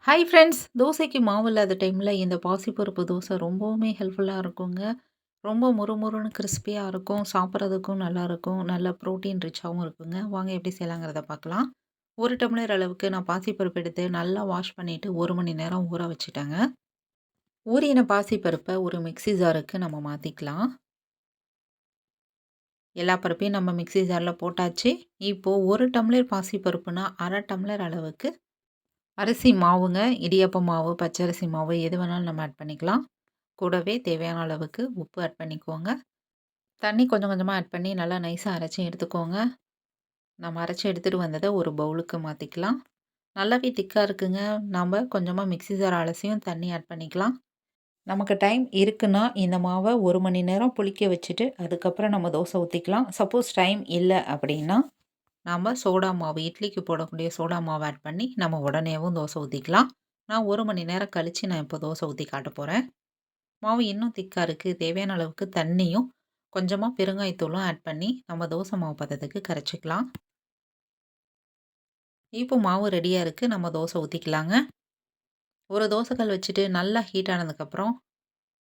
Hi friends! தோசைக்கு மாவு இல்லாத டைம்ல இந்த பாசிப்பருப்பு தோசை ரொம்பவுமே ஹெல்ப்ஃபுல்லா இருக்குங்க. ரொம்ப மொறுமொறுன்னு கிறிஸ்பியா இருக்கும். சாப்பிட்றதுக்கும் நல்லாயிருக்கும். நல்ல ப்ரோட்டீன் ரிச்சாவும் இருக்குங்க. வாங்க எப்படி செய்யலாங்கிறத பார்க்கலாம். 1 டம்ளர் அளவுக்கு நான் பாசிப்பருப்பு எடுத்து நல்லா வாஷ் பண்ணிட்டு 1 மணி நேரம் ஊற வச்சுட்டேங்க. ஊறின பாசிப்பருப்பை ஒரு மிக்ஸி ஜாருக்கு நம்ம மாத்திக்கலாம். எல்லா பருப்பையும் நம்ம மிக்ஸி ஜார்ல போட்டாச்சு. இப்போ 1 டம்ளர் பாசிப்பருப்புனா 1/2 டம்ளர் அளவுக்கு அரிசி மாவுங்க. இடியாப்ப மாவு, பச்சரிசி மாவு எது வேணாலும் நம்ம ஆட் பண்ணிக்கலாம். கூடவே தேவையான அளவுக்கு உப்பு ஆட் பண்ணிக்கோங்க. தண்ணி கொஞ்சம் கொஞ்சமா ஆட் பண்ணி நல்லா நைஸா அரைச்சு எடுத்துக்கோங்க. நம்ம அரைச்சு எடுத்துட்டு வந்தத ஒரு பவுலுக்கு மாத்திக்கலாம். நல்லாவே திக்கா இருக்குங்க. நாம கொஞ்சமா மிக்ஸி ஜார் அலசியும் தண்ணி ஆட் பண்ணிக்கலாம். நமக்கு டைம் இருக்குன்னா, இந்த மாவ 1 மணி நேரம் புளிக்க வச்சுட்டு, அதுக்கப்புறம் நம்ம தோசை ஊத்திக்கலாம். சப்போஸ் டைம் இல்ல அப்படின்னா, நாம சோடா மாவு இட்லிக்கு போடக்கூடிய சோடா மாவு ஆட் பண்ணி, நம்ம உடனேவும் தோசை ஊத்திக்கலாம். நான் 1 மணி நேரம் கழிச்சு நான் இப்போ தோசை ஊத்தி காட்டப் போறேன். மாவு இன்னும் திக்கா இருக்கு. தேவையான அளவுக்கு தண்ணியும், கொஞ்சமா பெருங்காயத்தூளும் ஆட் பண்ணி, நம்ம தோசை மாவு பதத்துக்கு கரைச்சுக்கலாம். இப்போ மாவு ரெடியா இருக்கு. நம்ம தோசை ஊத்திக்கலாங்க. ஒரு தோசைக்கல் வச்சுட்டு நல்லா ஹீட் ஆனதுக்கப்புறம்,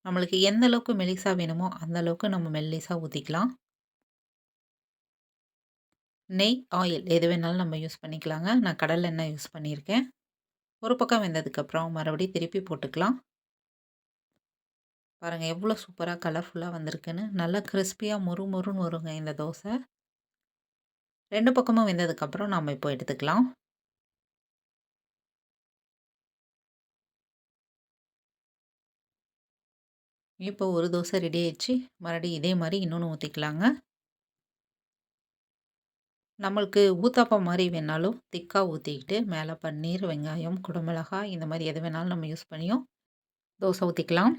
நம்மளுக்கு எந்த அளவுக்கு மெலிசா வேணுமோ, அந்த அளவுக்கு நம்ம மெல்லிசா ஊத்திக்கலாம். நெய், ஆயில் எது வேணாலும் நம்ம யூஸ் பண்ணிக்கலாங்க. நான் கடலை எண்ணெய் யூஸ் பண்ணியிருக்கேன். ஒரு பக்கம் வெந்ததுக்கப்புறம் மறுபடியும் திருப்பி போட்டுக்கலாம். பாருங்க எவ்வளோ சூப்பரா கலர்ஃபுல்லா வந்திருக்குன்னு. நல்லா கிரிஸ்பியா மொறு மொறுன்னு வருங்க இந்த தோசை. 2 பக்கமும் வெந்ததுக்கப்புறம் நாம இப்போ எடுத்துக்கலாம். இப்போ ஒரு தோசை ரெடி ஆயிடுச்சு. மறுபடியும் இதே மாரி இன்னொன்னு ஊத்திக்கலாங்க. நம்மளுக்கு ஊத்தாப்பம் மாரி வேணாலும் திக்கா ஊத்திக்கிட்டு, மேல பன்னீர், வெங்காயம், குடமிளகாய் இந்த மாரி எது வேணாலும் நம்ம யூஸ் பண்ணியும் தோசை ஊத்திக்கலாம்.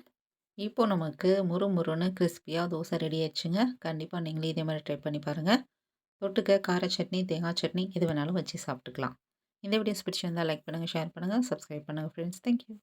இப்போ நமக்கு மொறு மொறுன்னு கிரிஸ்பியா தோசை ரெடி ஆயிடுச்சுங்க. கண்டிப்பா நீங்களும் இதே மாரி ட்ரை பண்ணி பாருங்க. தொட்டுக்க கார சட்னி, தேங்காய் சட்னி எது வேணாலும் வச்சு சாப்பிட்டுக்கலாம். இந்த வீடியோஸ் பிடிச்சிருந்தா லைக் பண்ணுங்க, ஷேர் பண்ணுங்க, சப்ஸ்கிரைப் பண்ணுங்க ஃப்ரெண்ட்ஸ். Thank you.